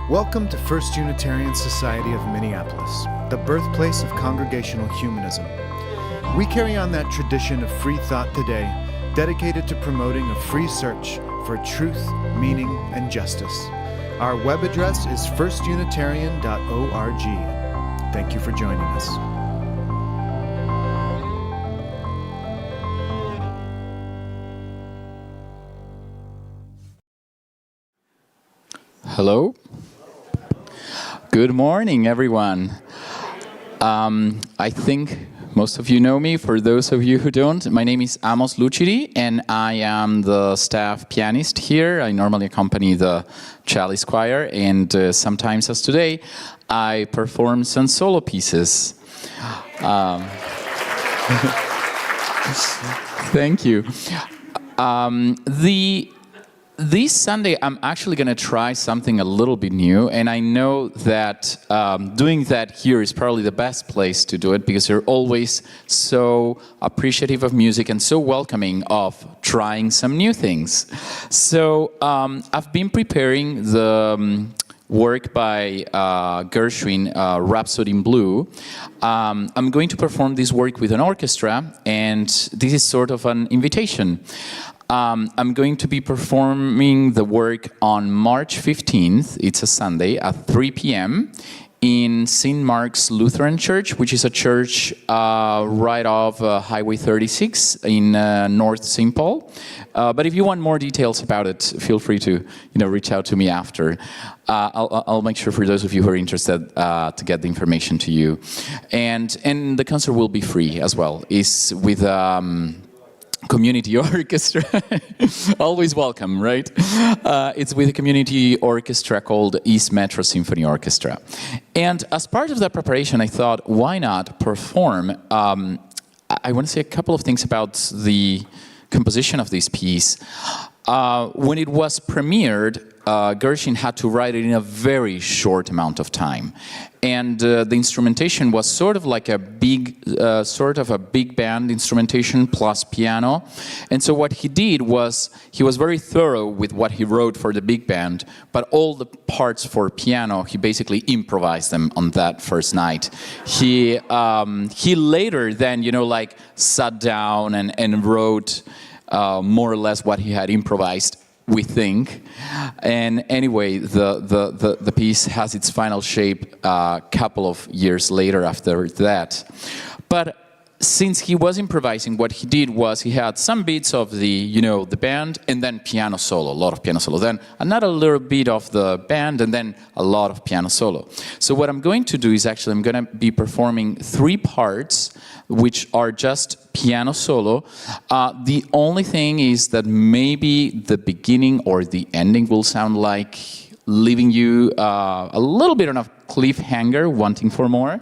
Welcome to First Unitarian Society of Minneapolis, the birthplace of congregational humanism. We carry on that tradition of free thought today, dedicated to promoting a free search for truth, meaning, and justice. Our web address is firstunitarian.org. Thank you for joining us. Hello. Good morning, everyone. I think most of you know me. For those of you who don't, my name is Amos Lucidi, and I am the staff pianist here. I normally accompany the chalice choir, and sometimes, as today, I perform some solo pieces. Thank you. This Sunday, I'm actually going to try something a little bit new, and I know that doing that here is probably the best place to do it because you're always so appreciative of music and so welcoming of trying some new things. So I've been preparing the work by Gershwin, Rhapsody in Blue. I'm going to perform this work with an orchestra, and this is sort of an invitation. I'm going to be performing the work on March 15th, it's a Sunday, at 3 p.m. in St. Mark's Lutheran Church, which is a church right off Highway 36 in North St. Paul. But if you want more details about it, feel free to reach out to me after. I'll make sure for those of you who are interested to get the information to you. And the concert will be free as well. It's with community orchestra. Always welcome, right? It's with a community orchestra called East Metro Symphony Orchestra. And as part of that preparation, I thought, why not perform? I want to say a couple of things about the composition of this piece. When it was premiered, Gershwin had to write it in a very short amount of time. And the instrumentation was sort of like a big band instrumentation plus piano. And so what he did was, he was very thorough with what he wrote for the big band, but all the parts for piano, he basically improvised them on that first night. He later then, sat down and wrote more or less what he had improvised, we think. And anyway, the piece has its final shape a couple of years later after that. But since he was improvising, what he did was he had some bits of the band and then piano solo, a lot of piano solo. Then another little bit of the band and then a lot of piano solo. So what I'm going to do is actually I'm going to be performing 3 parts which are just piano solo. The only thing is that maybe the beginning or the ending will sound like leaving you a little bit on a cliffhanger, wanting for more.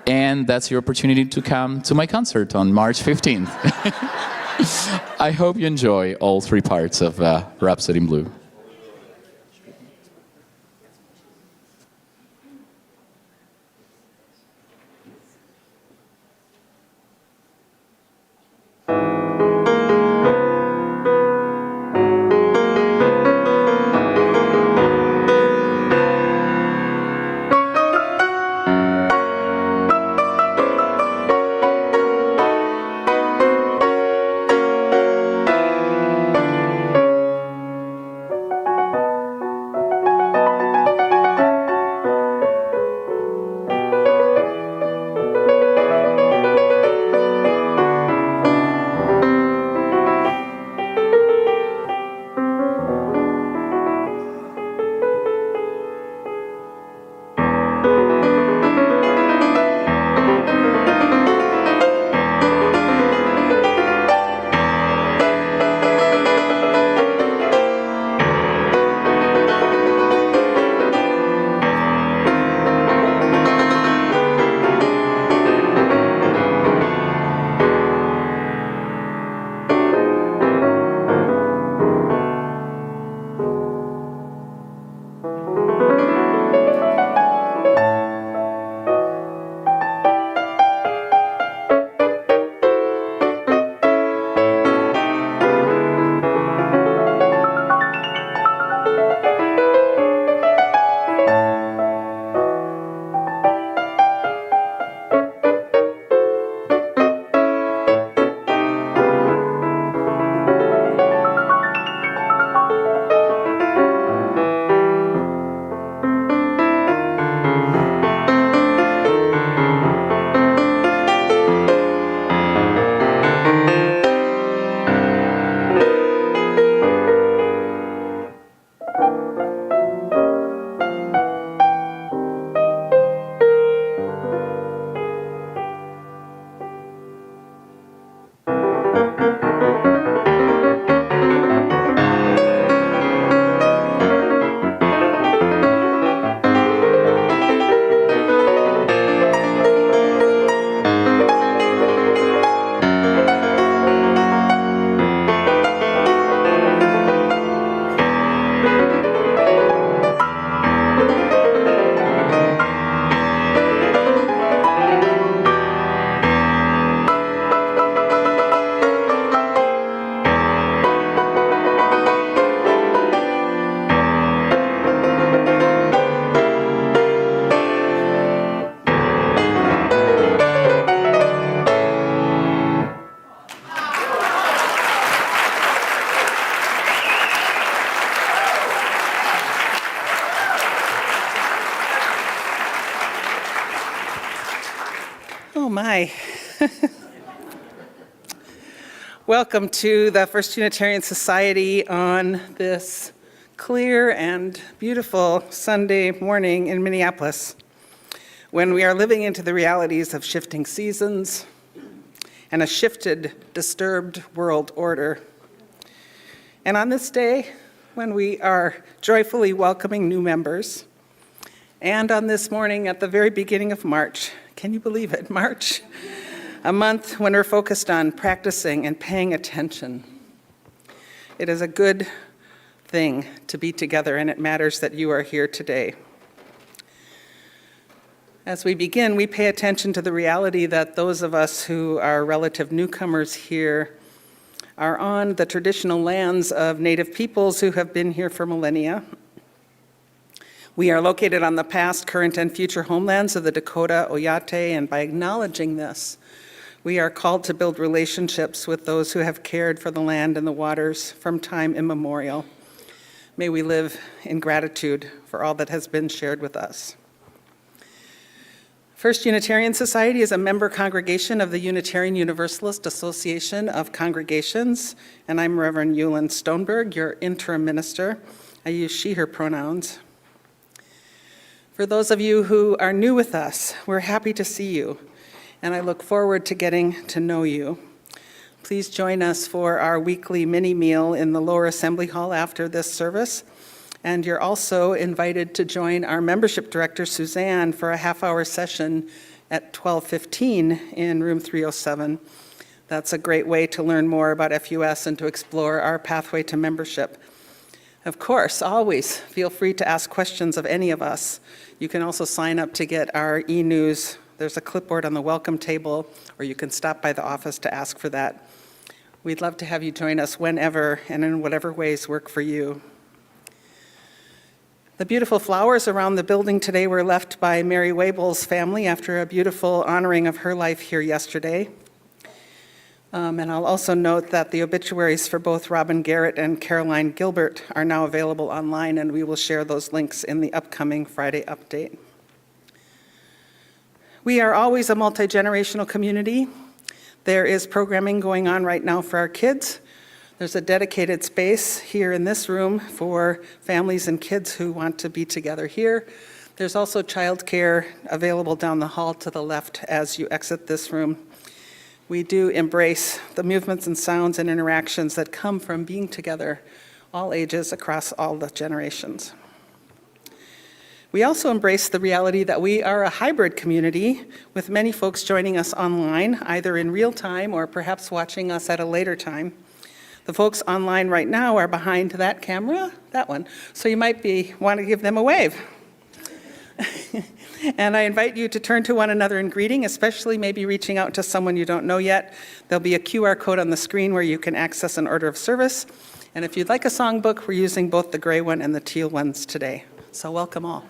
And that's your opportunity to come to my concert on March 15th. I hope you enjoy all 3 parts of Rhapsody in Blue. Hi. Welcome to the First Unitarian Society on this clear and beautiful Sunday morning in Minneapolis, when we are living into the realities of shifting seasons and a shifted, disturbed world order. And on this day, when we are joyfully welcoming new members, and on this morning at the very beginning of March, can you believe it, March? A month when we're focused on practicing and paying attention. It is a good thing to be together, and it matters that you are here today. As we begin, we pay attention to the reality that those of us who are relative newcomers here are on the traditional lands of Native peoples who have been here for millennia. We are located on the past, current, and future homelands of the Dakota, Oyate, and by acknowledging this, we are called to build relationships with those who have cared for the land and the waters from time immemorial. May we live in gratitude for all that has been shared with us. First Unitarian Society is a member congregation of the Unitarian Universalist Association of Congregations, and I'm Reverend Jullan Stoneberg, your interim minister. I use she, her pronouns. For those of you who are new with us, we're happy to see you, and I look forward to getting to know you. Please join us for our weekly mini meal in the lower assembly hall after this service. And you're also invited to join our membership director, Suzanne, for a half-hour session at 12:15 in room 307. That's a great way to learn more about FUS and to explore our pathway to membership. Of course, always feel free to ask questions of any of us. You can also sign up to get our e-news. There's a clipboard on the welcome table, or you can stop by the office to ask for that. We'd love to have you join us whenever and in whatever ways work for you. The beautiful flowers around the building today were left by Mary Wabel's family after a beautiful honoring of her life here yesterday. And I'll also note that the obituaries for both Robin Garrett and Caroline Gilbert are now available online, and we will share those links in the upcoming Friday update. We are always a multi-generational community. There is programming going on right now for our kids. There's a dedicated space here in this room for families and kids who want to be together here. There's also childcare available down the hall to the left as you exit this room. We do embrace the movements and sounds and interactions that come from being together, all ages, across all the generations. We also embrace the reality that we are a hybrid community, with many folks joining us online, either in real time or perhaps watching us at a later time. The folks online right now are behind that camera, that one, so you might want to give them a wave. And I invite you to turn to one another in greeting, especially maybe reaching out to someone you don't know yet. There'll be a QR code on the screen where you can access an order of service. And if you'd like a songbook, we're using both the gray one and the teal ones today. So welcome all.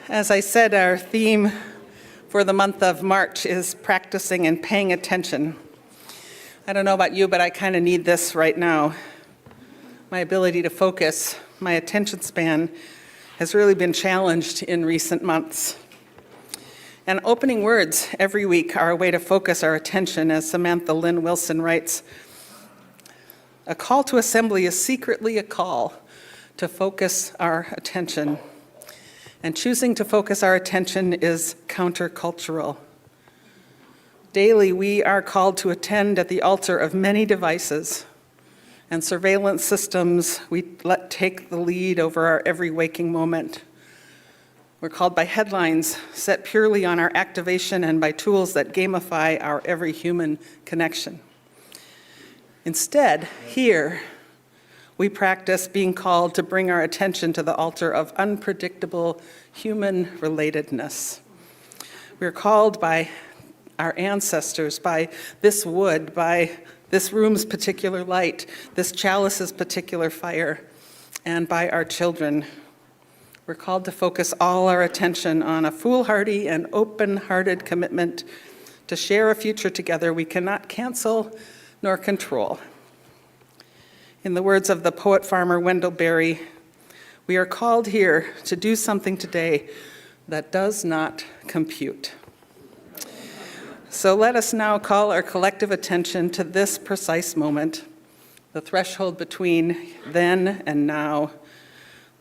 As I said, our theme for the month of March is practicing and paying attention. I don't know about you, but I kind of need this right now. My ability to focus My attention span has really been challenged in recent months. And opening words every week are a way to focus our attention, as Samantha Lynn Wilson writes. A call to assembly is secretly a call to focus our attention. And choosing to focus our attention is countercultural. Daily, we are called to attend at the altar of many devices and surveillance systems we let take the lead over our every waking moment. We're called by headlines set purely on our activation and by tools that gamify our every human connection. Instead, here, we practice being called to bring our attention to the altar of unpredictable human relatedness. We're called by our ancestors, by this wood, by this room's particular light, this chalice's particular fire, and by our children. We're called to focus all our attention on a foolhardy and open-hearted commitment to share a future together we cannot cancel nor control. In the words of the poet-farmer Wendell Berry, we are called here to do something today that does not compute. So let us now call our collective attention to this precise moment, the threshold between then and now,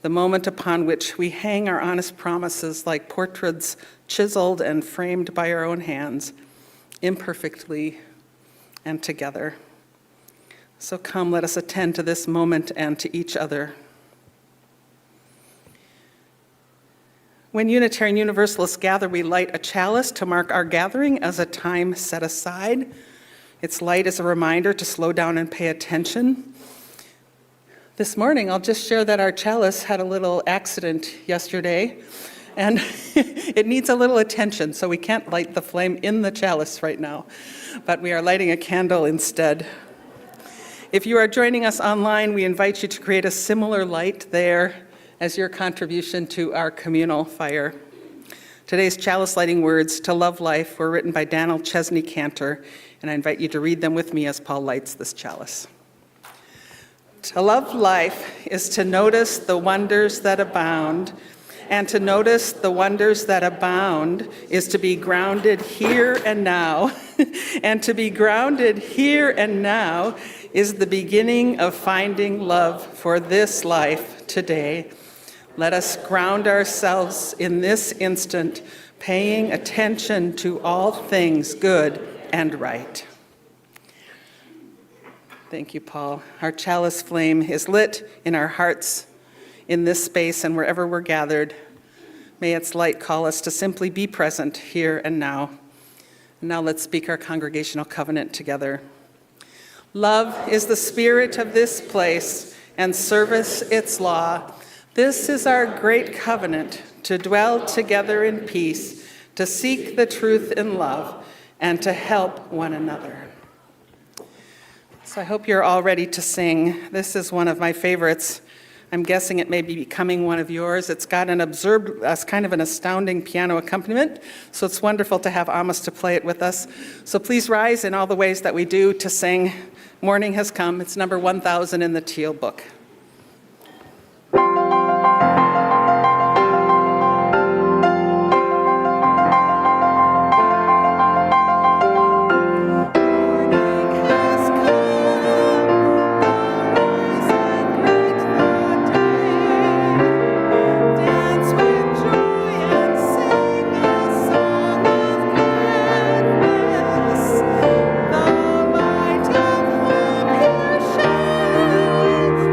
the moment upon which we hang our honest promises like portraits chiseled and framed by our own hands, imperfectly and together. So come, let us attend to this moment and to each other. When Unitarian Universalists gather, we light a chalice to mark our gathering as a time set aside. Its light is a reminder to slow down and pay attention. This morning, I'll just share that our chalice had a little accident yesterday, and it needs a little attention, so we can't light the flame in the chalice right now, but we are lighting a candle instead. If you are joining us online, we invite you to create a similar light there as your contribution to our communal fire. Today's chalice lighting words, "To love life," were written by Daniel Chesney Cantor, and I invite you to read them with me as Paul lights this chalice. To love life is to notice the wonders that abound, and to notice the wonders that abound is to be grounded here and now, and to be grounded here and now is the beginning of finding love for this life today. Let us ground ourselves in this instant, paying attention to all things good and right. Thank you, Paul. Our chalice flame is lit in our hearts, in this space, and wherever we're gathered. May its light call us to simply be present here and now. And now let's speak our congregational covenant together. Love is the spirit of this place, and service its law. This is our great covenant, to dwell together in peace, to seek the truth in love, and to help one another. So I hope you're all ready to sing. This is one of my favorites. I'm guessing it may be becoming one of yours. It's got kind of an astounding piano accompaniment, so it's wonderful to have Amos to play it with us. So please rise in all the ways that we do to sing Morning Has Come. It's number 1000 in the Teal book.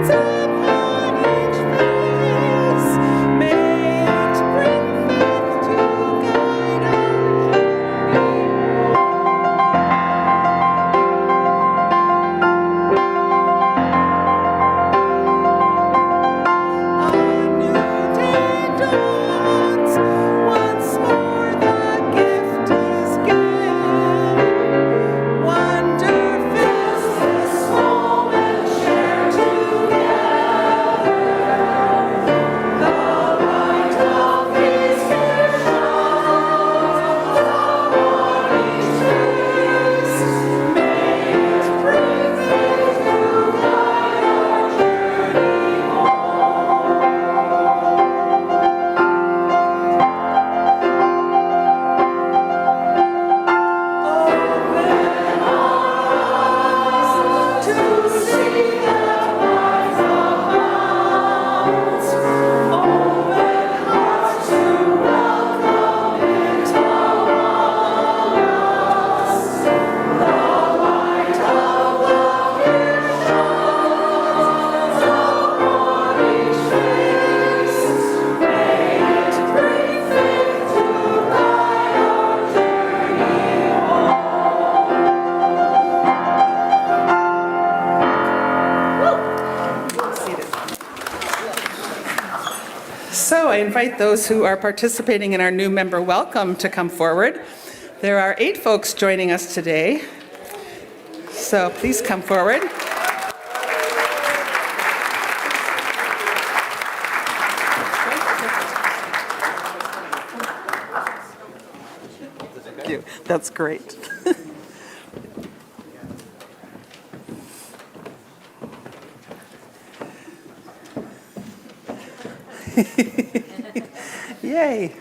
Time I invite those who are participating in our new member welcome to come forward. There are 8 folks joining us today, so please come forward. Thank you. That's great. Yay.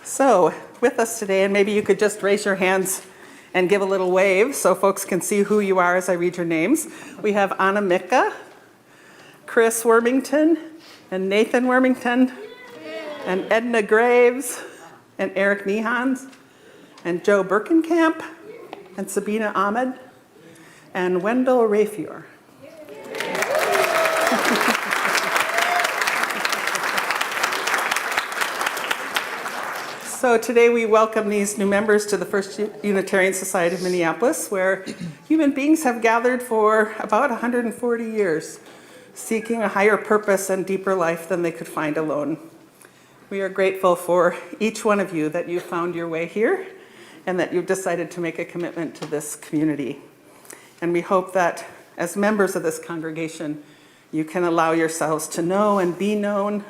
So, with us today, and maybe you could just raise your hands and give a little wave so folks can see who you are as I read your names. We have Anna Micka, Chris Wormington, and Nathan Wormington, and Edna Graves, and Eric Nehans, and Joe Birkenkamp, and Sabina Ahmed, and Wendell Rafior. So today we welcome these new members to the First Unitarian Society of Minneapolis, where human beings have gathered for about 140 years, seeking a higher purpose and deeper life than they could find alone. We are grateful for each one of you that you found your way here and that you've decided to make a commitment to this community. And we hope that as members of this congregation, you can allow yourselves to know and be known,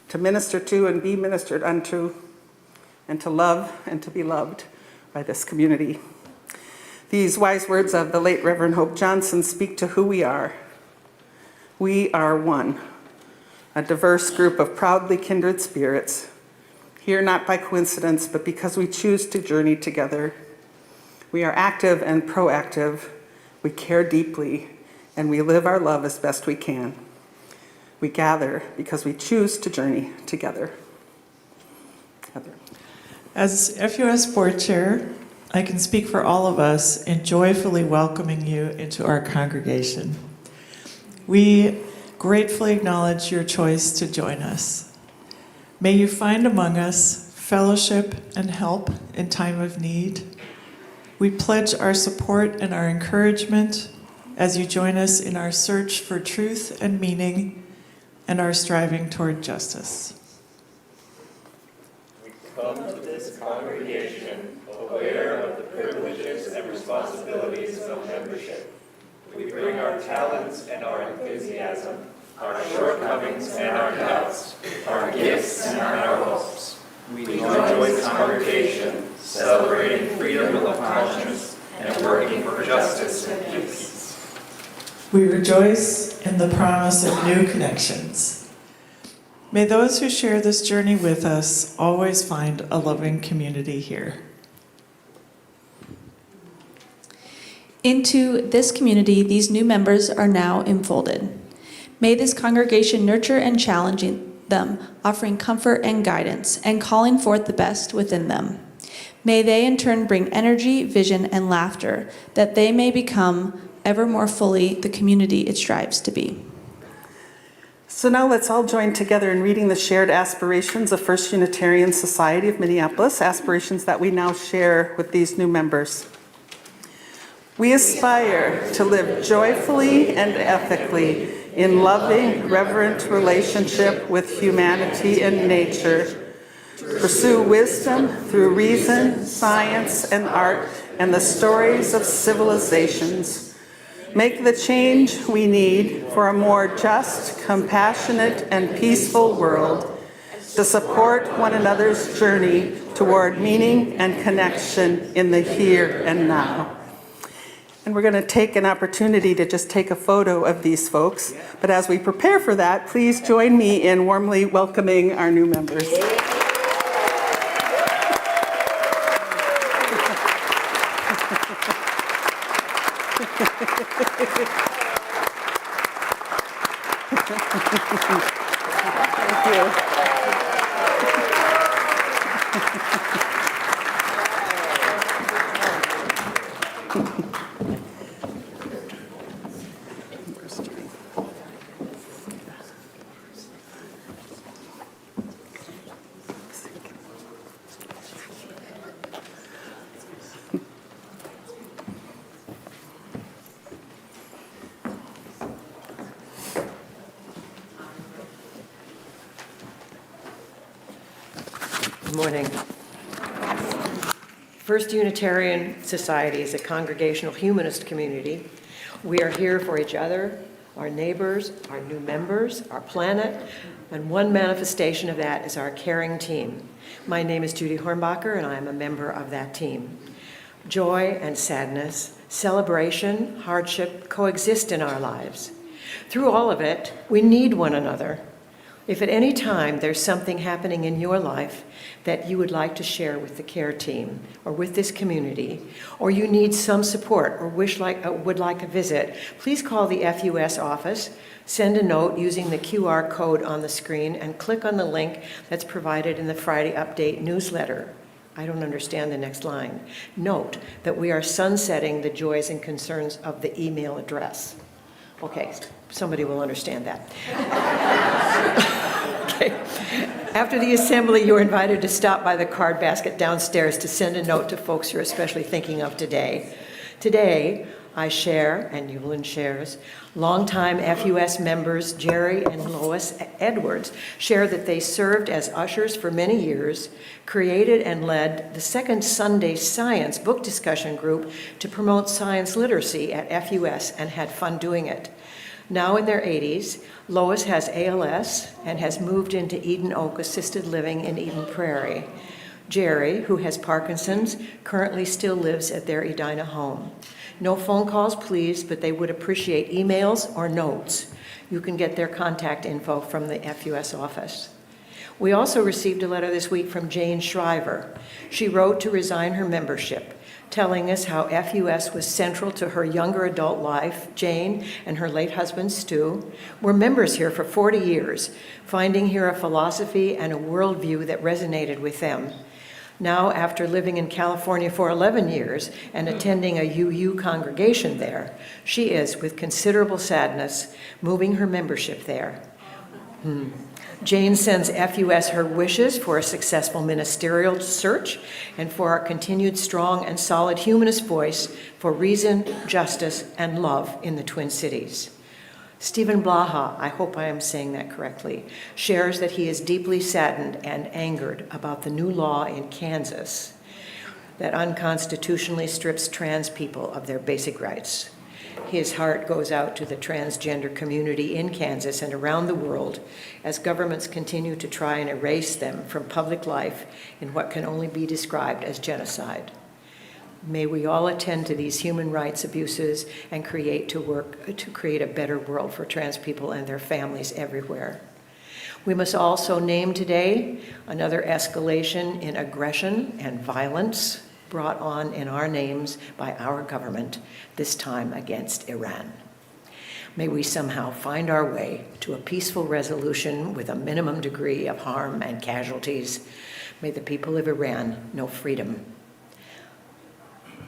to minister to and be ministered unto, and to love and to be loved by this community. These wise words of the late Reverend Hope Johnson speak to who we are. We are one, a diverse group of proudly kindred spirits, here not by coincidence, but because we choose to journey together. We are active and proactive, we care deeply, and we live our love as best we can. We gather because we choose to journey together. Heather. As FUS Board Chair, I can speak for all of us in joyfully welcoming you into our congregation. We gratefully acknowledge your choice to join us. May you find among us fellowship and help in time of need. We pledge our support and our encouragement as you join us in our search for truth and meaning and our striving toward justice. Come to this congregation aware of the privileges and responsibilities of membership. We bring our talents and our enthusiasm, our shortcomings and our doubts, our gifts and our hopes. We join this congregation celebrating freedom of conscience and working for justice and peace. We rejoice in the promise of new connections. May those who share this journey with us always find a loving community here. Into this community, these new members are now enfolded. May this congregation nurture and challenge them, offering comfort and guidance, and calling forth the best within them. May they in turn bring energy, vision, and laughter, that they may become ever more fully the community it strives to be. So now let's all join together in reading the shared aspirations of First Unitarian Society of Minneapolis, aspirations that we now share with these new members. We aspire to live joyfully and ethically in loving, reverent relationship with humanity and nature. Pursue wisdom through reason, science, and art, and the stories of civilizations. Make the change we need for a more just, compassionate, and peaceful world, to support one another's journey toward meaning and connection in the here and now. And we're going to take an opportunity to just take a photo of these folks. But as we prepare for that, please join me in warmly welcoming our new members. Thank you. Good morning. First Unitarian Society is a congregational humanist community. We are here for each other, our neighbors, our new members, our planet, and one manifestation of that is our caring team. My name is Judy Hornbacher, and I am a member of that team. Joy and sadness, celebration, hardship coexist in our lives. Through all of it, we need one another. If at any time there's something happening in your life that you would like to share with the care team or with this community, or you need some support or would like a visit, please call the FUS office, send a note using the QR code on the screen, and click on the link that's provided in the Friday Update newsletter. I don't understand the next line. Note that we are sunsetting the joys and concerns of the email address. Okay, somebody will understand that. Okay. After the assembly, you're invited to stop by the card basket downstairs to send a note to folks you're especially thinking of today. Today, I share, and Jullan shares, longtime FUS members Jerry and Lois Edwards share that they served as ushers for many years, created and led the Second Sunday Science book discussion group to promote science literacy at FUS and had fun doing it. Now in their 80s, Lois has ALS and has moved into Eden Oak Assisted Living in Eden Prairie. Jerry, who has Parkinson's, currently still lives at their Edina home. No phone calls, please, but they would appreciate emails or notes. You can get their contact info from the FUS office. We also received a letter this week from Jane Shriver. She wrote to resign her membership, telling us how FUS was central to her younger adult life. Jane and her late husband, Stu, were members here for 40 years, finding here a philosophy and a worldview that resonated with them. Now, after living in California for 11 years and attending a UU congregation there, she is, with considerable sadness, moving her membership there. Jane sends FUS her wishes for a successful ministerial search and for our continued strong and solid humanist voice for reason, justice, and love in the Twin Cities. Stephen Blaha, I hope I am saying that correctly, shares that he is deeply saddened and angered about the new law in Kansas that unconstitutionally strips trans people of their basic rights. His heart goes out to the transgender community in Kansas and around the world as governments continue to try and erase them from public life in what can only be described as genocide. May we all attend to these human rights abuses and create a better world for trans people and their families everywhere. We must also name today another escalation in aggression and violence brought on in our names by our government, this time against Iran. May we somehow find our way to a peaceful resolution with a minimum degree of harm and casualties. May the people of Iran know freedom.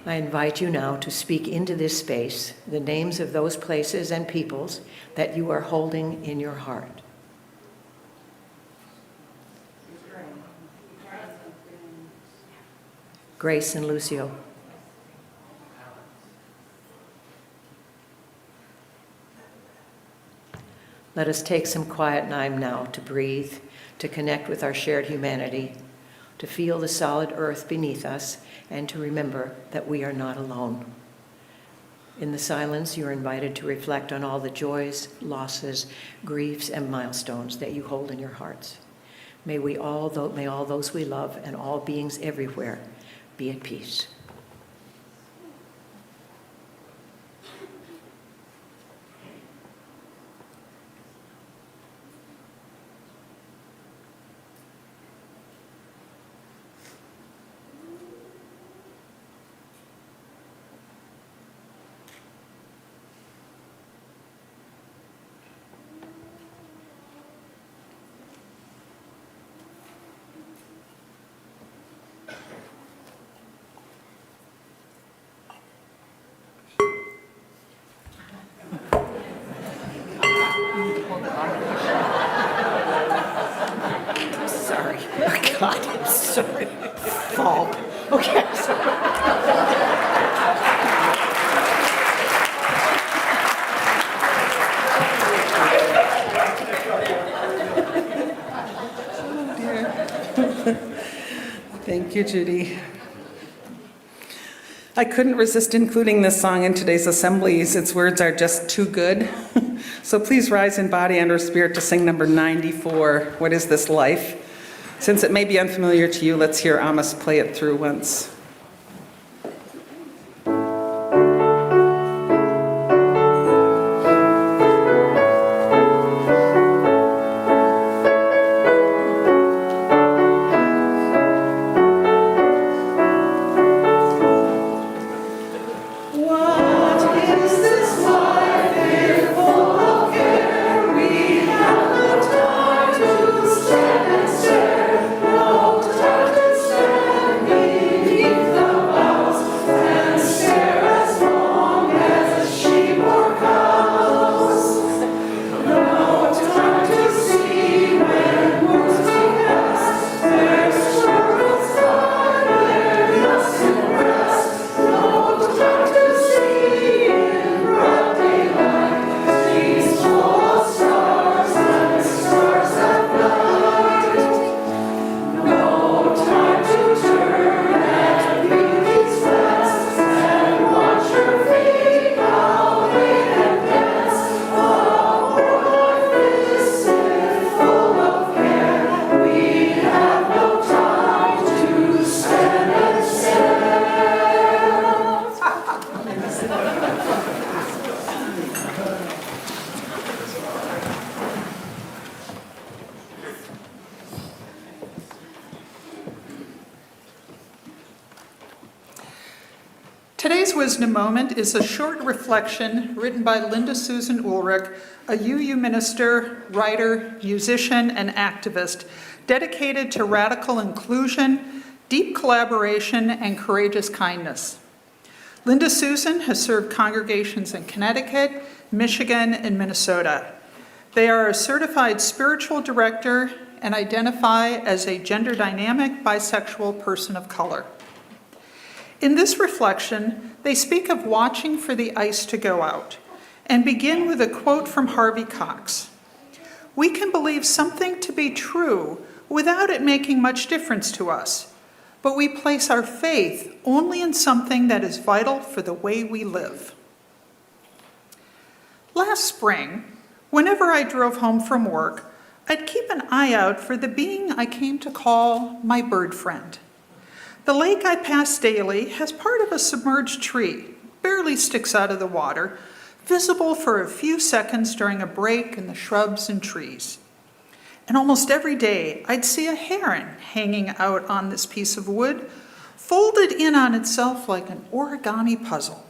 I invite you now to speak into this space the names of those places and peoples that you are holding in your heart. Grace and Lucio. Let us take some quiet time now to breathe, to connect with our shared humanity, to feel the solid earth beneath us, and to remember that we are not alone. In the silence, you're invited to reflect on all the joys, losses, griefs, and milestones that you hold in your hearts. May all those we love and all beings everywhere be at peace. Sorry. Oh, God, I'm sorry. Fall. Okay. Thank you, Judy. I couldn't resist including this song in today's assemblies. Its words are just too good. So please rise in body and or spirit to sing number 94, What Is This Life? Since it may be unfamiliar to you, let's hear Amos play it through once. Today's Wisdom Moment is a short reflection written by Linda Susan Ulrich, a UU minister, writer, musician, and activist dedicated to radical inclusion, deep collaboration, and courageous kindness. Linda Susan has served congregations in Connecticut, Michigan, and Minnesota. They are a certified spiritual director and identify as a gender dynamic bisexual person of color. In this reflection, they speak of watching for the ice to go out and begin with a quote from Harvey Cox. "We can believe something to be true without it making much difference to us, but we place our faith only in something that is vital for the way we live." Last spring, whenever I drove home from work, I'd keep an eye out for the being I came to call my bird friend. The lake I pass daily has part of a submerged tree, barely sticks out of the water, visible for a few seconds during a break in the shrubs and trees. And almost every day, I'd see a heron hanging out on this piece of wood, folded in on itself like an origami puzzle.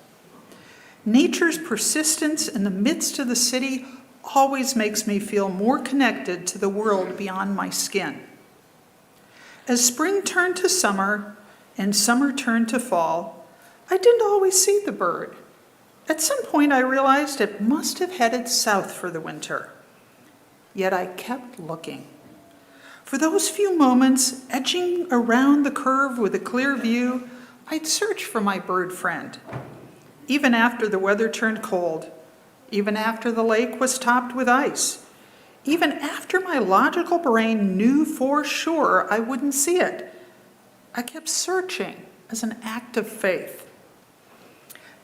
Nature's persistence in the midst of the city always makes me feel more connected to the world beyond my skin. As spring turned to summer and summer turned to fall, I didn't always see the bird. At some point, I realized it must have headed south for the winter. Yet I kept looking. For those few moments, edging around the curve with a clear view, I'd search for my bird friend. Even after the weather turned cold, even after the lake was topped with ice, even after my logical brain knew for sure I wouldn't see it, I kept searching as an act of faith.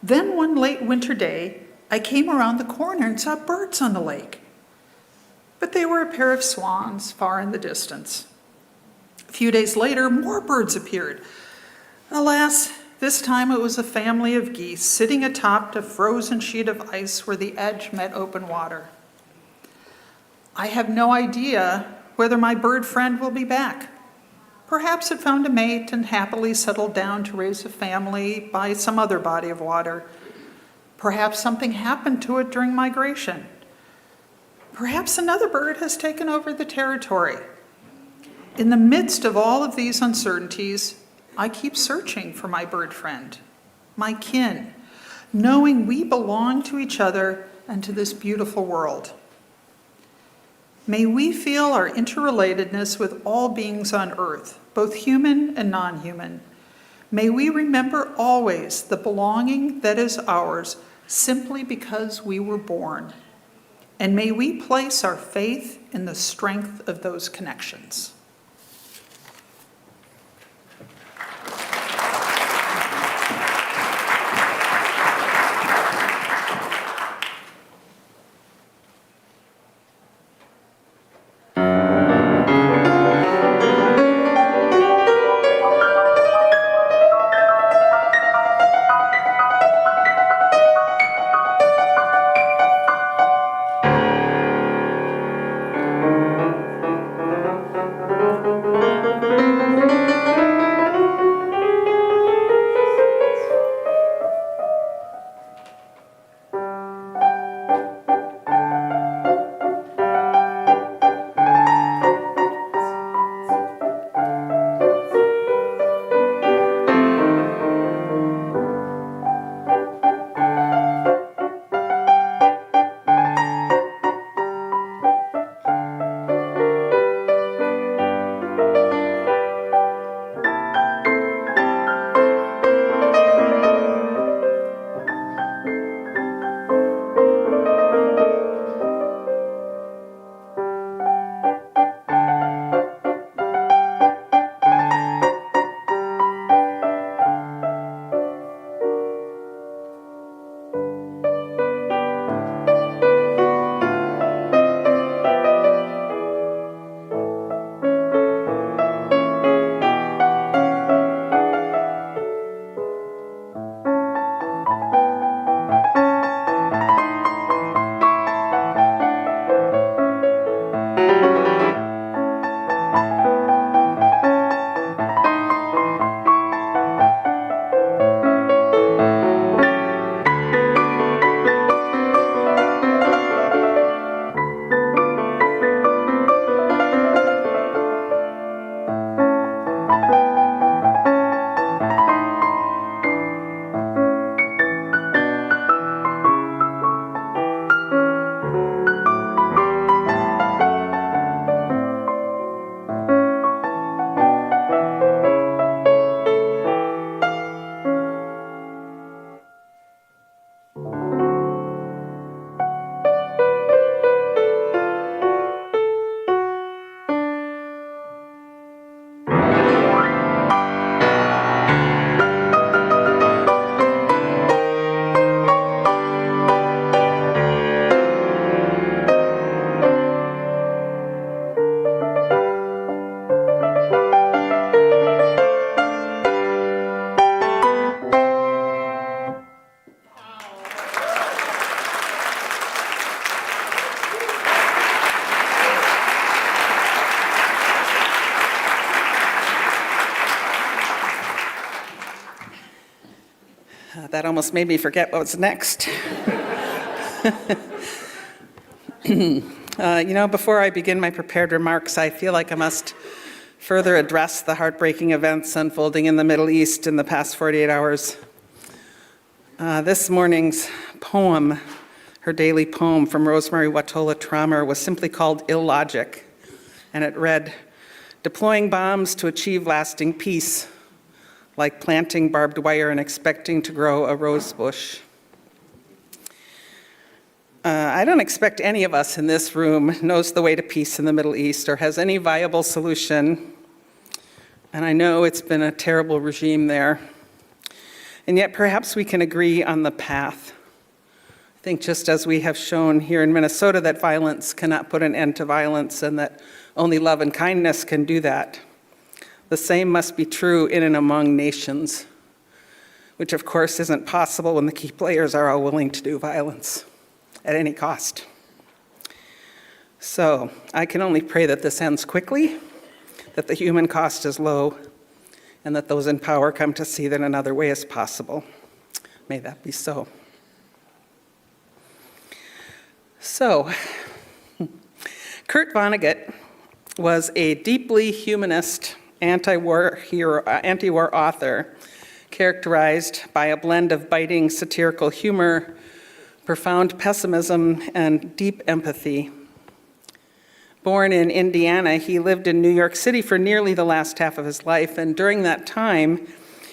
Then one late winter day, I came around the corner and saw birds on the lake. But they were a pair of swans far in the distance. A few days later, more birds appeared. Alas, this time it was a family of geese sitting atop a frozen sheet of ice where the edge met open water. I have no idea whether my bird friend will be back. Perhaps it found a mate and happily settled down to raise a family by some other body of water. Perhaps something happened to it during migration. Perhaps another bird has taken over the territory. In the midst of all of these uncertainties, I keep searching for my bird friend, my kin, knowing we belong to each other and to this beautiful world. May we feel our interrelatedness with all beings on earth, both human and non-human. May we remember always the belonging that is ours simply because we were born. And may we place our faith in the strength of those connections. That almost made me forget what was next. Before I begin my prepared remarks, I feel like I must further address the heartbreaking events unfolding in the Middle East in the past 48 hours. This morning's poem, her daily poem from Rosemary Watola Traumer, was simply called Illogic, and it read, "Deploying bombs to achieve lasting peace, like planting barbed wire and expecting to grow a rose bush." I don't expect any of us in this room knows the way to peace in the Middle East or has any viable solution. And I know it's been a terrible regime there. And yet perhaps we can agree on the path. I think just as we have shown here in Minnesota that violence cannot put an end to violence and that only love and kindness can do that, the same must be true in and among nations, which of course isn't possible when the key players are all willing to do violence at any cost. So I can only pray that this ends quickly, that the human cost is low, and that those in power come to see that another way is possible. May that be so. So, Kurt Vonnegut was a deeply humanist anti-war author, characterized by a blend of biting satirical humor, profound pessimism, and deep empathy. Born in Indiana, he lived in New York City for nearly the last half of his life, and during that time,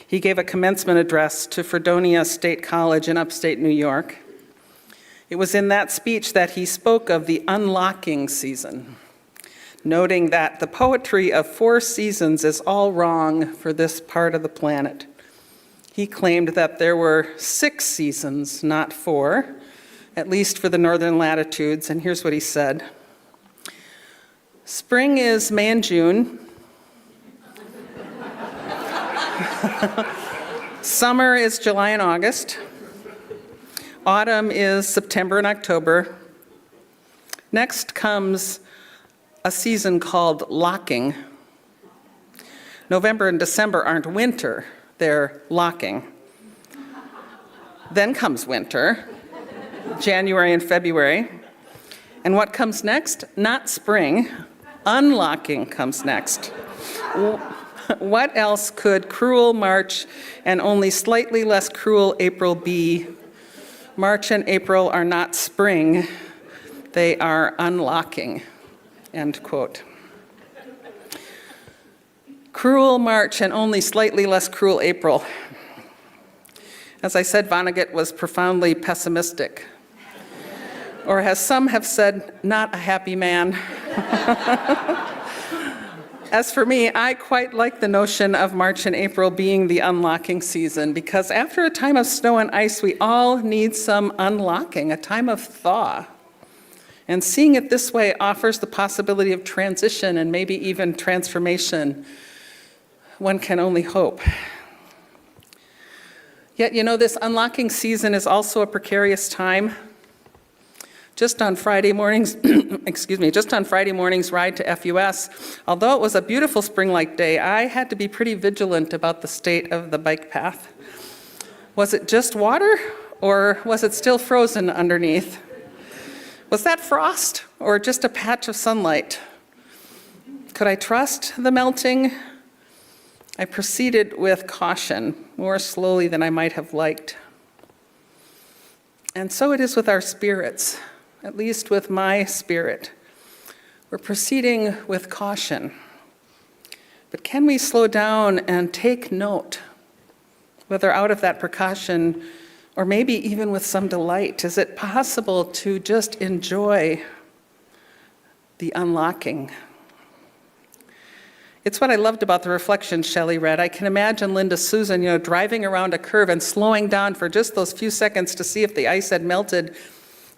he gave a commencement address to Fredonia State College in upstate New York. It was in that speech that he spoke of the unlocking season, noting that the poetry of 4 seasons is all wrong for this part of the planet. He claimed that there were 6 seasons, not 4, at least for the northern latitudes, and here's what he said. Spring is May and June. Summer is July and August. Autumn is September and October. Next comes a season called locking. November and December aren't winter, they're locking. Then comes winter, January and February. And what comes next? Not spring. Unlocking comes next. What else could cruel March and only slightly less cruel April be? March and April are not spring, they are unlocking, end quote. Cruel March and only slightly less cruel April. As I said, Vonnegut was profoundly pessimistic. Or as some have said, not a happy man. As for me, I quite like the notion of March and April being the unlocking season, because after a time of snow and ice, we all need some unlocking, a time of thaw. And seeing it this way offers the possibility of transition and maybe even transformation. One can only hope. Yet, this unlocking season is also a precarious time. Just on Friday morning's ride to FUS, although it was a beautiful spring-like day, I had to be pretty vigilant about the state of the bike path. Was it just water, or was it still frozen underneath? Was that frost, or just a patch of sunlight? Could I trust the melting? I proceeded with caution, more slowly than I might have liked. And so it is with our spirits. At least with my spirit. We're proceeding with caution. But can we slow down and take note, whether out of that precaution or maybe even with some delight? Is it possible to just enjoy the unlocking? It's what I loved about the reflections Shelley read. I can imagine Linda Susan, driving around a curve and slowing down for just those few seconds to see if the ice had melted.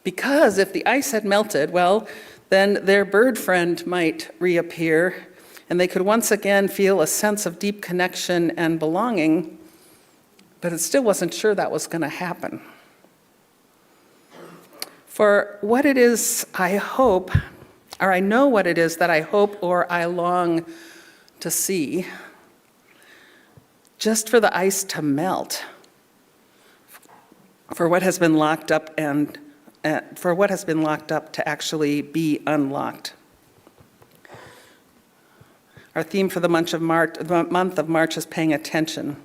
Because if the ice had melted, well, then their bird friend might reappear, and they could once again feel a sense of deep connection and belonging, but it still wasn't sure that was going to happen. For what it is I hope, or I know what it is that I hope or I long to see, just for the ice to melt, for what has been locked up and for what has been locked up to actually be unlocked. Our theme for the month of March is paying attention.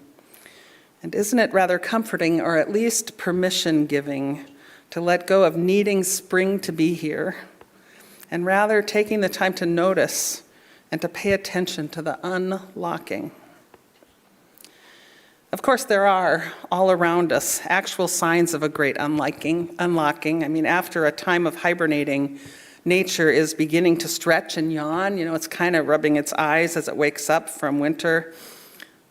And isn't it rather comforting, or at least permission-giving, to let go of needing spring to be here, and rather taking the time to notice and to pay attention to the unlocking? Of course, there are, all around us, actual signs of a great unlocking. I mean, after a time of hibernating, nature is beginning to stretch and yawn. You know, it's kind of rubbing its eyes as it wakes up from winter.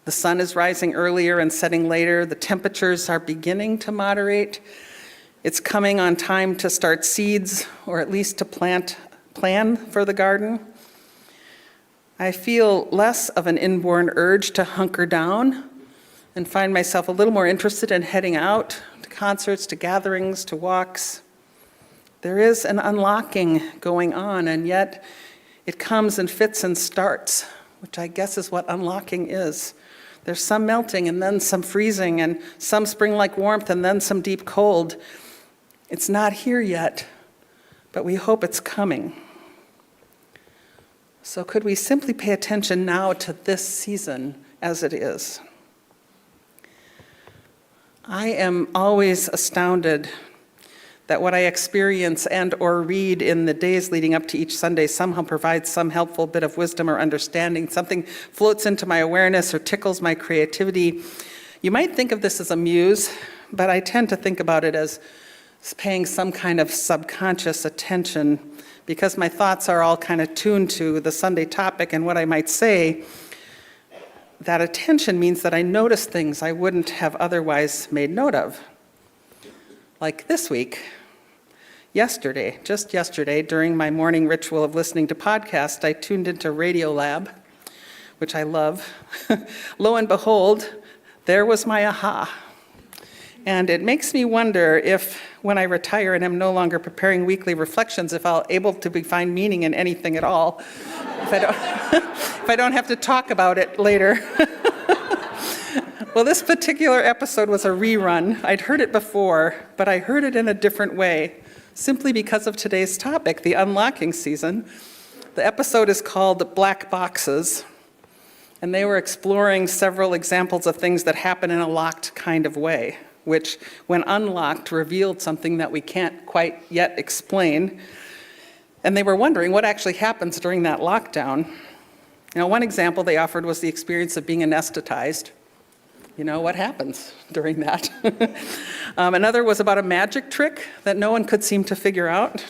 The sun is rising earlier and setting later. The temperatures are beginning to moderate. It's coming on time to start seeds, or at least to plan for the garden. I feel less of an inborn urge to hunker down and find myself a little more interested in heading out to concerts, to gatherings, to walks. There is an unlocking going on, and yet it comes in fits and starts, which I guess is what unlocking is. There's some melting and then some freezing and some spring-like warmth and then some deep cold. It's not here yet, but we hope it's coming. So could we simply pay attention now to this season as it is? I am always astounded that what I experience and or read in the days leading up to each Sunday somehow provides some helpful bit of wisdom or understanding. Something floats into my awareness or tickles my creativity. You might think of this as a muse, but I tend to think about it as paying some kind of subconscious attention, because my thoughts are all kind of tuned to the Sunday topic and what I might say. That attention means that I notice things I wouldn't have otherwise made note of. Like this week, just yesterday, during my morning ritual of listening to podcasts, I tuned into Radiolab, which I love. Lo and behold, there was my aha. And it makes me wonder if, when I retire and am no longer preparing weekly reflections, if I'll able to find meaning in anything at all, if I don't have to talk about it later. Well, this particular episode was a rerun. I'd heard it before, but I heard it in a different way, simply because of today's topic, the unlocking season. The episode is called Black Boxes, and they were exploring several examples of things that happen in a locked kind of way, which, when unlocked, revealed something that we can't quite yet explain. And they were wondering what actually happens during that lockdown. You know, one example they offered was the experience of being anesthetized. You know, what happens during that? Another was about a magic trick that no one could seem to figure out.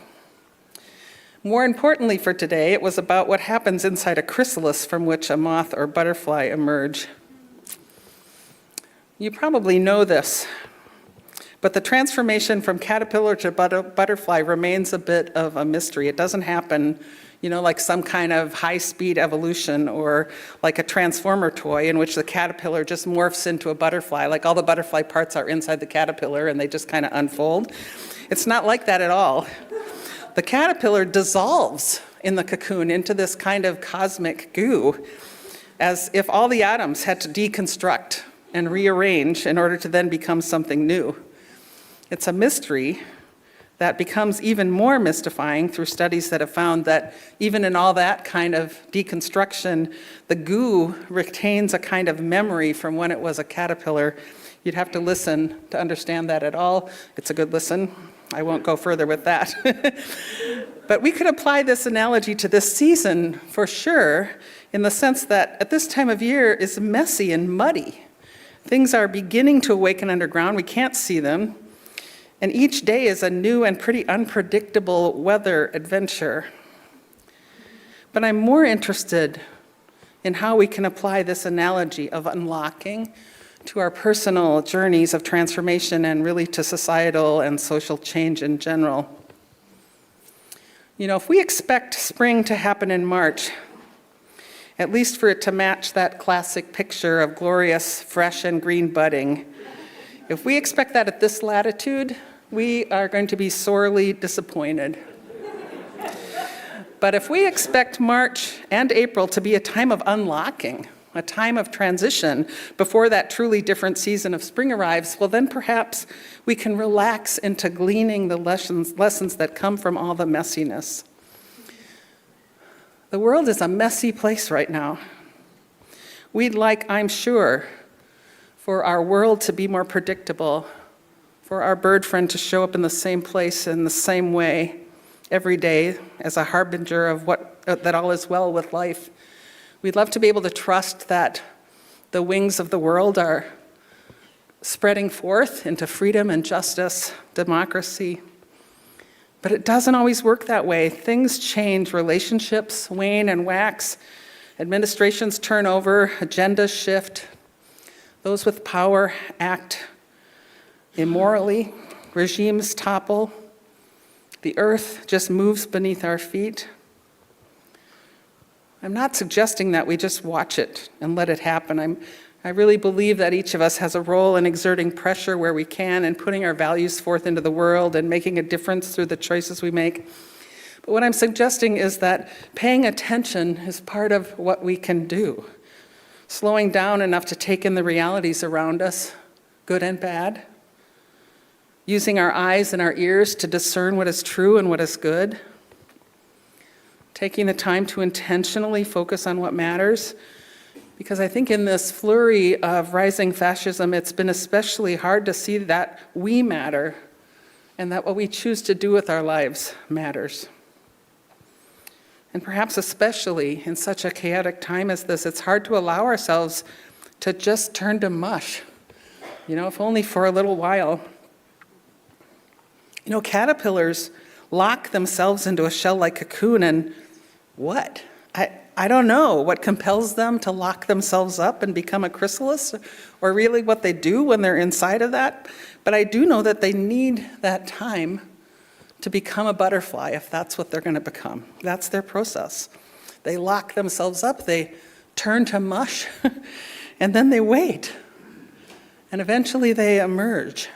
More importantly for today, it was about what happens inside a chrysalis from which a moth or butterfly emerge. You probably know this, but the transformation from caterpillar to butterfly remains a bit of a mystery. It doesn't happen, you know, like some kind of high-speed evolution, or like a transformer toy in which the caterpillar just morphs into a butterfly, like all the butterfly parts are inside the caterpillar and they just kind of unfold. It's not like that at all. The caterpillar dissolves in the cocoon into this kind of cosmic goo, as if all the atoms had to deconstruct and rearrange in order to then become something new. It's a mystery that becomes even more mystifying through studies that have found that even in all that kind of deconstruction, the goo retains a kind of memory from when it was a caterpillar. You'd have to listen to understand that at all. It's a good listen. I won't go further with that. But we could apply this analogy to this season for sure, in the sense that at this time of year is messy and muddy. Things are beginning to awaken underground. We can't see them. And each day is a new and pretty unpredictable weather adventure. But I'm more interested in how we can apply this analogy of unlocking to our personal journeys of transformation and really to societal and social change in general. You know, if we expect spring to happen in March, at least for it to match that classic picture of glorious, fresh and green budding, if we expect that at this latitude, we are going to be sorely disappointed. But if we expect March and April to be a time of unlocking, a time of transition before that truly different season of spring arrives, well, then perhaps we can relax into gleaning the lessons that come from all the messiness. The world is a messy place right now. We'd like, I'm sure, for our world to be more predictable, for our bird friend to show up in the same place in the same way every day as a harbinger of that all is well with life. We'd love to be able to trust that the wings of the world are spreading forth into freedom and justice, democracy. But it doesn't always work that way. Things change, relationships wane and wax, administrations turn over, agendas shift. Those with power act immorally, regimes topple, the earth just moves beneath our feet. I'm not suggesting that we just watch it and let it happen. I really believe that each of us has a role in exerting pressure where we can and putting our values forth into the world and making a difference through the choices we make. But what I'm suggesting is that paying attention is part of what we can do. Slowing down enough to take in the realities around us, good and bad. Using our eyes and our ears to discern what is true and what is good. Taking the time to intentionally focus on what matters. Because I think in this flurry of rising fascism, it's been especially hard to see that we matter and that what we choose to do with our lives matters. And perhaps especially in such a chaotic time as this, it's hard to allow ourselves to just turn to mush, if only for a little while. Caterpillars lock themselves into a shell-like cocoon, and what? I don't know what compels them to lock themselves up and become a chrysalis, or really what they do when they're inside of that. But I do know that they need that time to become a butterfly, if that's what they're going to become. That's their process. They lock themselves up, they turn to mush, and then they wait. And eventually they emerge,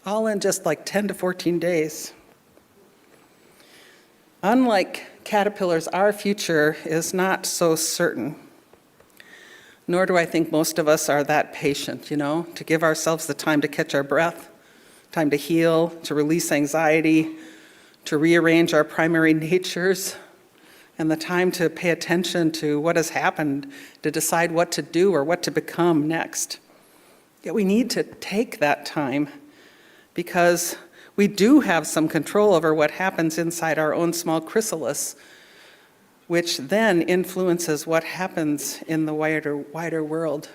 all in just like 10 to 14 days. Unlike caterpillars, our future is not so certain. Nor do I think most of us are that patient, to give ourselves the time to catch our breath, time to heal, to release anxiety, to rearrange our primary natures, and the time to pay attention to what has happened, to decide what to do or what to become next. Yet we need to take that time because we do have some control over what happens inside our own small chrysalis, which then influences what happens in the wider world.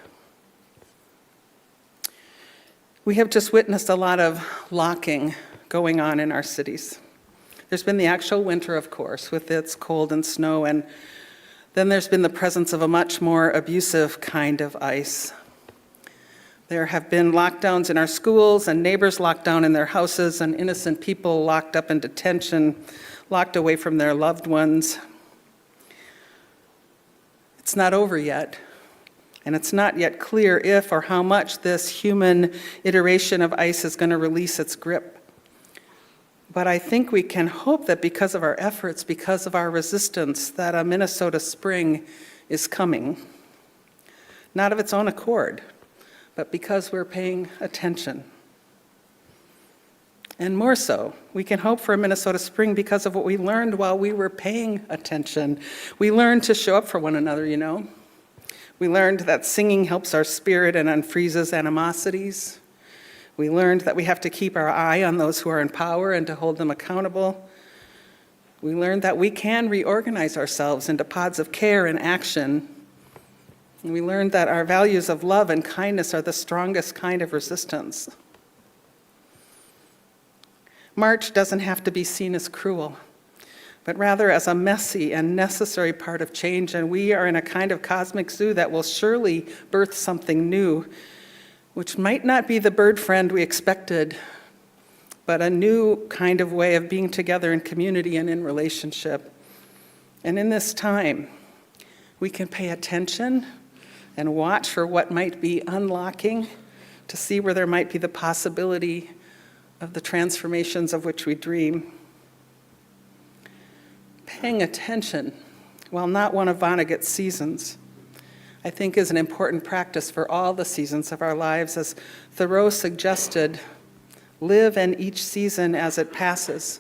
We have just witnessed a lot of locking going on in our cities. There's been the actual winter, of course, with its cold and snow, and then there's been the presence of a much more abusive kind of ice. There have been lockdowns in our schools and neighbors locked down in their houses and innocent people locked up in detention, locked away from their loved ones. It's not over yet. And it's not yet clear if or how much this human iteration of ice is going to release its grip. But I think we can hope that because of our efforts, because of our resistance, that a Minnesota spring is coming. Not of its own accord, but because we're paying attention. And more so, we can hope for a Minnesota spring because of what we learned while we were paying attention. We learned to show up for one another, We learned that singing helps our spirit and unfreezes animosities. We learned that we have to keep our eye on those who are in power and to hold them accountable. We learned that we can reorganize ourselves into pods of care and action. And we learned that our values of love and kindness are the strongest kind of resistance. March doesn't have to be seen as cruel, but rather as a messy and necessary part of change, and we are in a kind of cosmic zoo that will surely birth something new, which might not be the bird friend we expected, but a new kind of way of being together in community and in relationship. And in this time, we can pay attention and watch for what might be unlocking to see where there might be the possibility of the transformations of which we dream. Paying attention, while not one of Vonnegut's seasons, I think is an important practice for all the seasons of our lives. As Thoreau suggested, live in each season as it passes.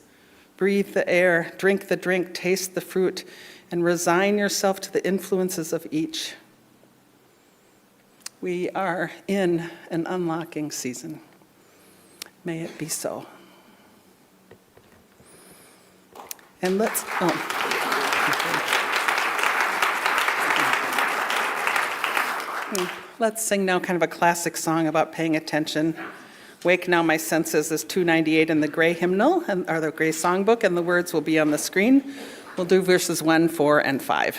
Breathe the air, drink the drink, taste the fruit, and resign yourself to the influences of each. We are in an unlocking season. May it be so. And let's sing now kind of a classic song about paying attention. Wake Now My Senses is 298 in the Gray hymnal, or the Gray songbook, and the words will be on the screen. We'll do verses 1, 4, and 5.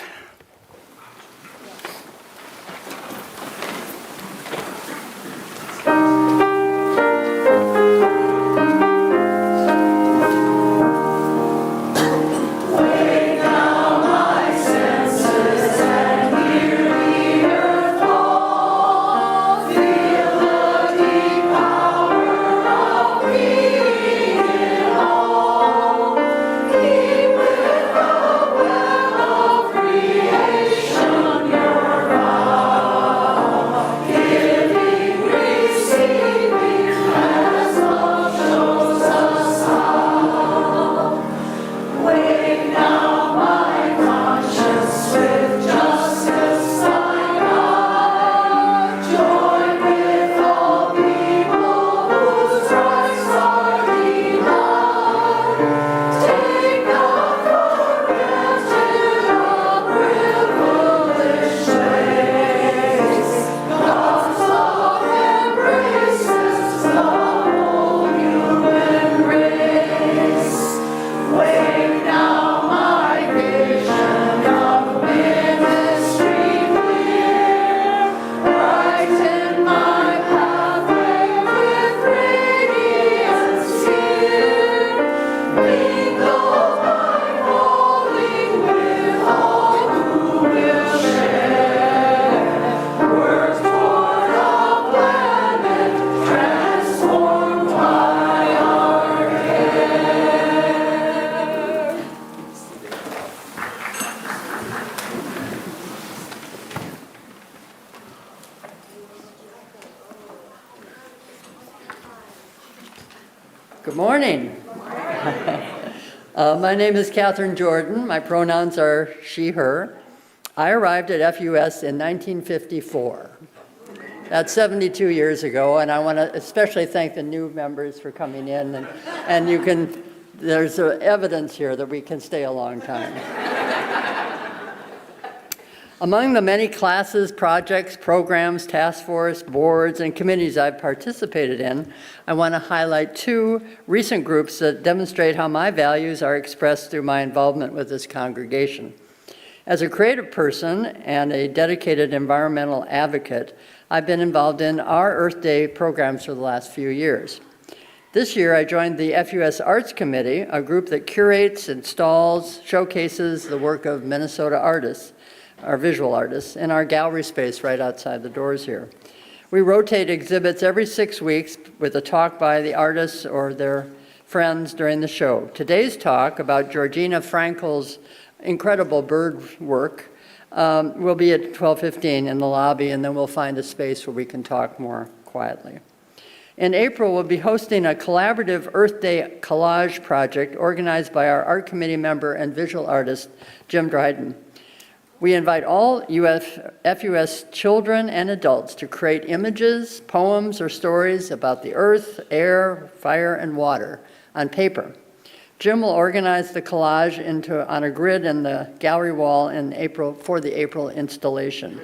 Good morning. My name is Catherine Jordan. My pronouns are she, her. I arrived at FUS in 1954. That's 72 years ago, and I want to especially thank the new members for coming in. And there's evidence here that we can stay a long time. Among the many classes, projects, programs, task force, boards, and committees I've participated in, I want to highlight two recent groups that demonstrate how my values are expressed through my involvement with this congregation. As a creative person and a dedicated environmental advocate, I've been involved in our Earth Day programs for the last few years. This year, I joined the FUS Arts Committee, a group that curates, installs, showcases the work of Minnesota artists, our visual artists, in our gallery space right outside the doors here. We rotate exhibits every 6 weeks with a talk by the artists or their friends during the show. Today's talk about Georgina Frankel's incredible bird work will be at 12:15 in the lobby, and then we'll find a space where we can talk more quietly. In April, we'll be hosting a collaborative Earth Day collage project organized by our art committee member and visual artist, Jim Dryden. We invite all FUS children and adults to create images, poems, or stories about the earth, air, fire, and water on paper. Jim will organize the collage on a grid in the gallery wall in April for the April installation.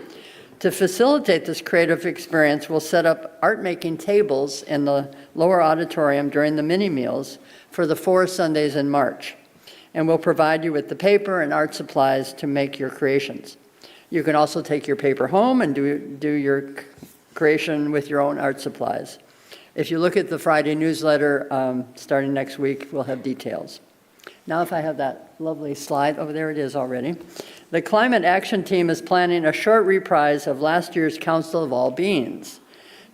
To facilitate this creative experience, we'll set up art-making tables in the lower auditorium during the mini-meals for the 4 Sundays in March. And we'll provide you with the paper and art supplies to make your creations. You can also take your paper home and do your creation with your own art supplies. If you look at the Friday newsletter, starting next week, we'll have details. Now if I have that lovely slide, oh, there it is already. The Climate Action Team is planning a short reprise of last year's Council of All Beings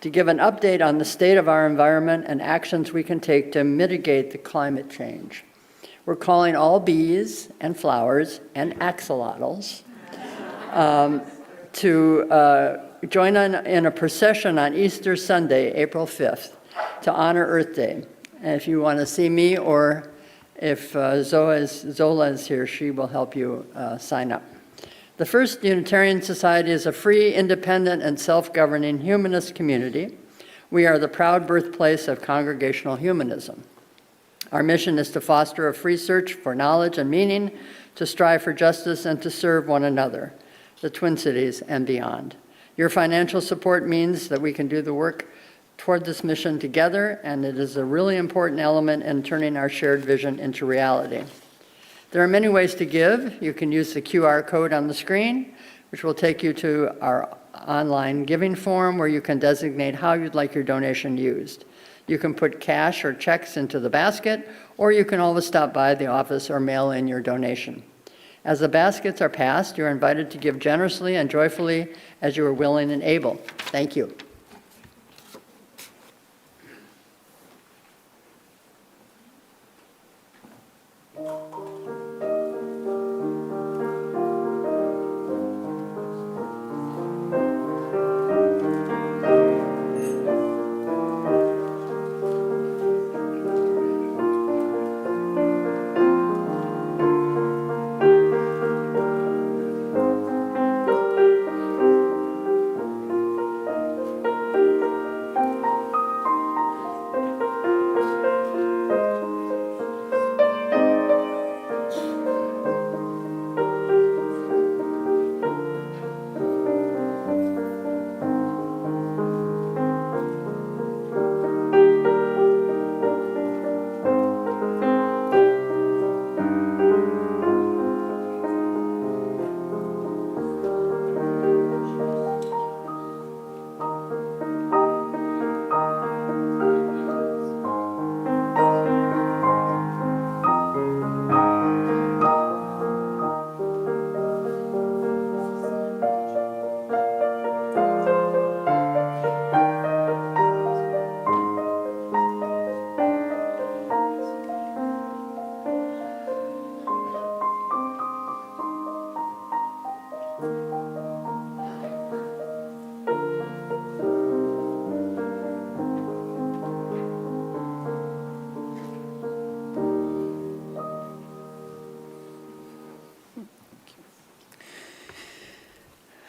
to give an update on the state of our environment and actions we can take to mitigate the climate change. We're calling all bees and flowers and axolotls to join in a procession on Easter Sunday, April 5th, to honor Earth Day. And if you want to see me, or if Zola is here, she will help you sign up. The First Unitarian Society is a free, independent, and self-governing humanist community. We are the proud birthplace of congregational humanism. Our mission is to foster a free search for knowledge and meaning, to strive for justice, and to serve one another, the Twin Cities and beyond. Your financial support means that we can do the work toward this mission together, and it is a really important element in turning our shared vision into reality. There are many ways to give. You can use the QR code on the screen, which will take you to our online giving form where you can designate how you'd like your donation used. You can put cash or checks into the basket, or you can always stop by the office or mail in your donation. As the baskets are passed, you're invited to give generously and joyfully as you are willing and able. Thank you.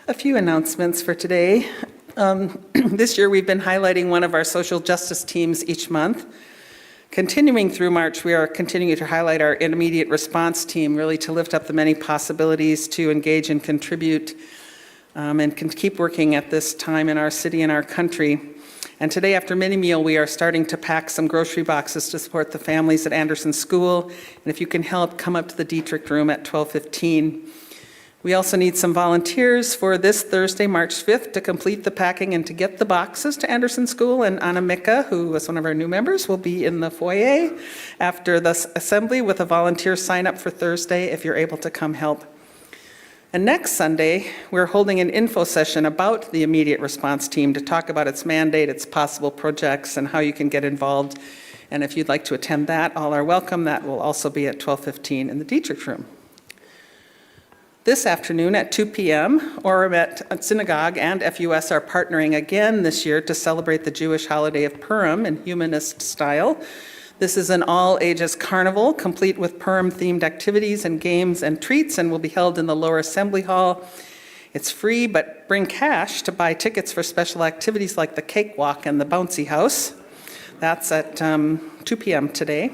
A few announcements for today. This year we've been highlighting one of our social justice teams each month. Continuing through March, we are continuing to highlight our intermediate response team, really to lift up the many possibilities to engage and contribute and can keep working at this time in our city and our country. And today after mini meal, we are starting to pack some grocery boxes to support the families at Anderson School. And if you can help, come up to the Dietrich Room at 12:15. We also need some volunteers for this Thursday, March 5th, to complete the packing and to get the boxes to Anderson School. And Anna Mika, who is one of our new members, will be in the foyer after the assembly with a volunteer sign up for Thursday if you're able to come help. And next Sunday, we're holding an info session about the immediate response team to talk about its mandate, its possible projects, and how you can get involved. And if you'd like to attend that, all are welcome. That will also be at 12:15 in the Dietrich Room. This afternoon at 2 p.m., Orem at Synagogue and FUS are partnering again this year to celebrate the Jewish holiday of Purim in humanist style. This is an all-ages carnival, complete with Purim-themed activities and games and treats, and will be held in the lower assembly hall. It's free, but bring cash to buy tickets for special activities like the cakewalk and the bouncy house. That's at 2 p.m. today.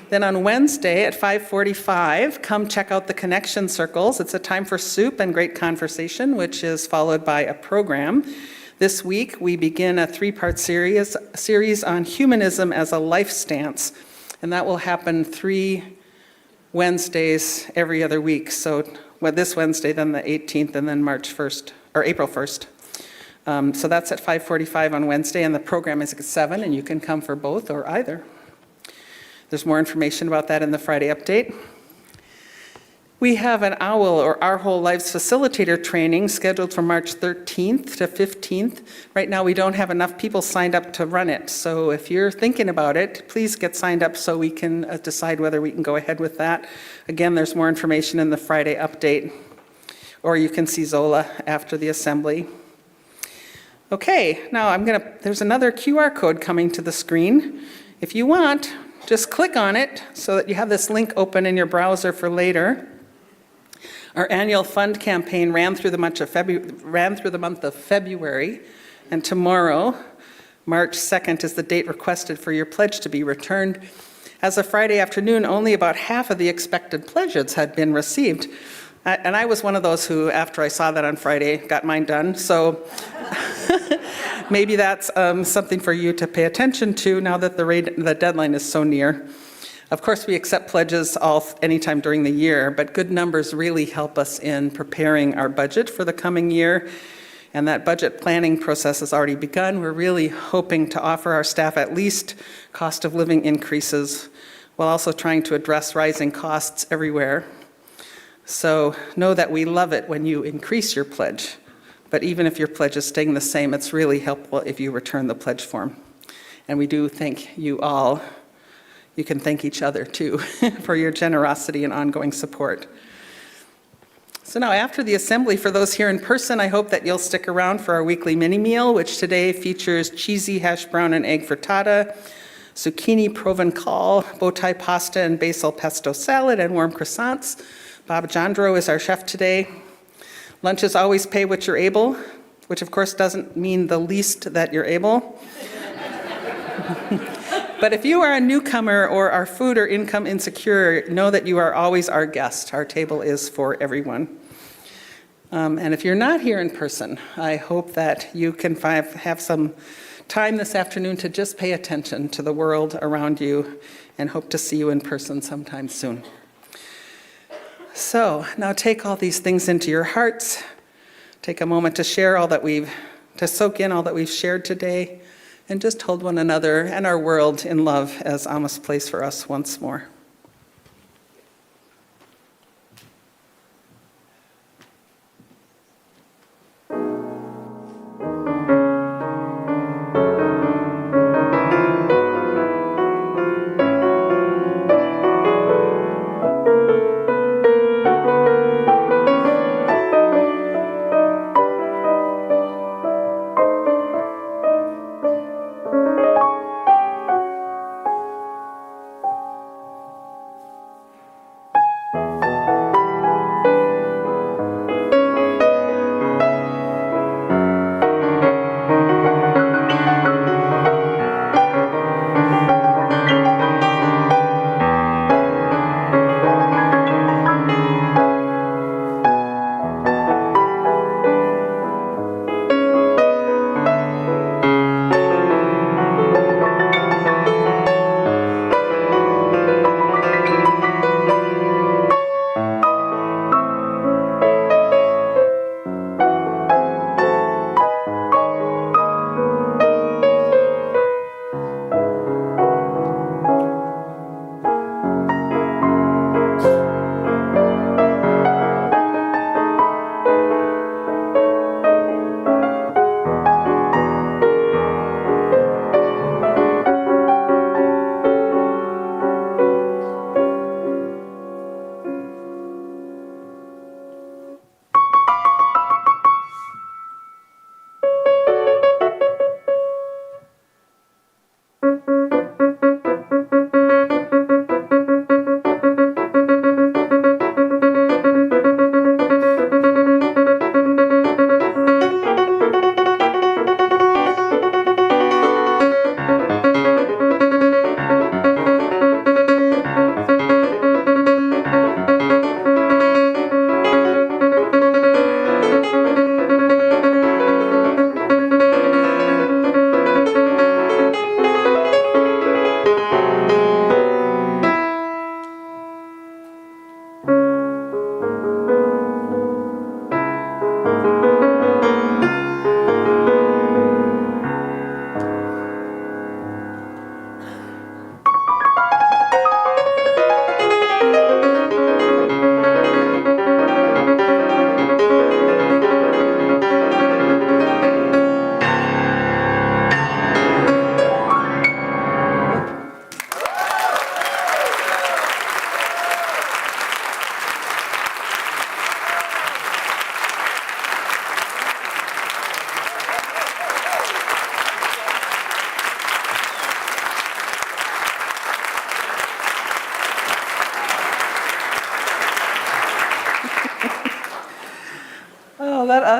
Then on Wednesday at 5:45, come check out the Connection Circles. It's a time for soup and great conversation, which is followed by a program. This week, we begin a 3-part series on humanism as a life stance, and that will happen 3 Wednesdays every other week. So this Wednesday, then the 18th, and then March 1st, or April 1st. So that's at 5:45 on Wednesday, and the program is at 7, and you can come for both or either. There's more information about that in the Friday update. We have an OWL, or Our Whole Lives Facilitator training, scheduled for March 13th to 15th. Right now, we don't have enough people signed up to run it. So if you're thinking about it, please get signed up so we can decide whether we can go ahead with that. Again, there's more information in the Friday update. or you can see Zola after the assembly. Okay, now there's another QR code coming to the screen. If you want, just click on it so that you have this link open in your browser for later. Our annual fund campaign ran through the month of February, and tomorrow, March 2nd, is the date requested for your pledge to be returned. As of Friday afternoon, only about half of the expected pledges had been received. And I was one of those who, after I saw that on Friday, got mine done. So maybe that's something for you to pay attention to now that the deadline is so near. Of course, we accept pledges anytime during the year, but good numbers really help us in preparing our budget for the coming year. And that budget planning process has already begun. We're really hoping to offer our staff at least cost of living increases while also trying to address rising costs everywhere. So know that we love it when you increase your pledge. But even if your pledge is staying the same, it's really helpful if you return the pledge form. And we do thank you all. You can thank each other too for your generosity and ongoing support. So now after the assembly, for those here in person, I hope that you'll stick around for our weekly mini meal, which today features cheesy hash brown and egg frittata, zucchini provencal, bow tie pasta and basil pesto salad, and warm croissants. Bob Jandro is our chef today. Lunches always pay what you're able, which of course doesn't mean the least that you're able. But if you are a newcomer or are food or income insecure, know that you are always our guest. Our table is for everyone. And if you're not here in person, I hope that you can have some time this afternoon to just pay attention to the world around you, and hope to see you in person sometime soon. So now take all these things into your hearts. Take a moment to soak in all that we've shared today, and just hold one another and our world in love as Amos plays for us once more.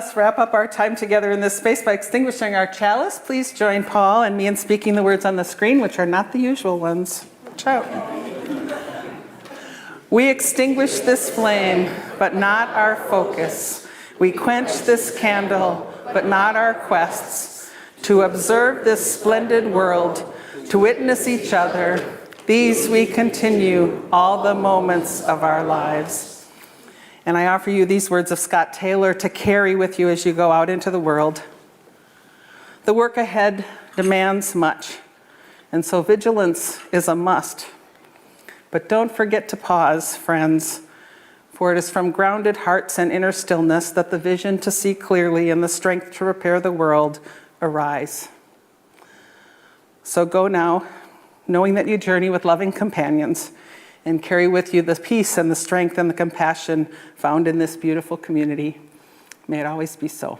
us wrap up our time together in this space by extinguishing our chalice. Please join Paul and me in speaking the words on the screen, which are not the usual ones. Watch out. We extinguish this flame, but not our focus. We quench this candle, but not our quests. To observe this splendid world, to witness each other, these we continue all the moments of our lives. And I offer you these words of Scott Taylor to carry with you as you go out into the world. The work ahead demands much, and so vigilance is a must. But don't forget to pause, friends, for it is from grounded hearts and inner stillness that the vision to see clearly and the strength to repair the world arise. So go now, knowing that you journey with loving companions and carry with you the peace and the strength and the compassion found in this beautiful community. May it always be so.